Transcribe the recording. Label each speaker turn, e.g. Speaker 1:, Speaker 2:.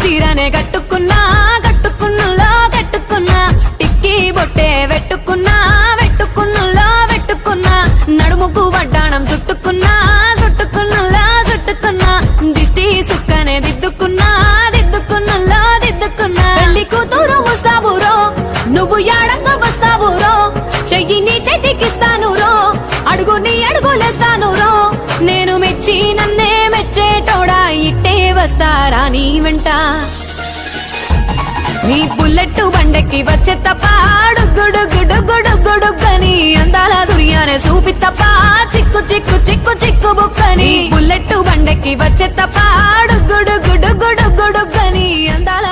Speaker 1: చీరనే కట్టుకున్నా కట్టుకున్నులో కట్టుకున్నా టిక్కీ బొట్టే వెట్టుకున్నా వెట్టుకున్నులో వెట్టుకున్నా నడుముకు వడ్డాణం చుట్టుకున్నా చుట్టుకున్నులో చుట్టుకున్నా దిష్టి సుక్కనే దిద్దుకున్నా దిద్దుకున్నులో దిద్దుకున్నా పెళ్లి కూతురు వస్తావురో నువ్వు యాడంగా వస్తావురో చెయ్యి నీ చేతికిస్తాను రో అడుగు నీ అడుగులేస్తాను రో నేను మెచ్చి నన్నే మెచ్చేటోడా ఇట్టే వస్తారా నీ వెంట నీ బుల్లెట్ బండెక్కి వచ్చే తప్ప గుడుగుడుగుడుగుడుగుడుగని అందాల దుర్యానే చూపి తప్ప చిక్కు చిక్కు చిక్కు చిక్కు బుక్కని బుల్లెట్ బండెక్కి వచ్చే తప్ప గుడుగుడుగుడుగుడుగని అందాల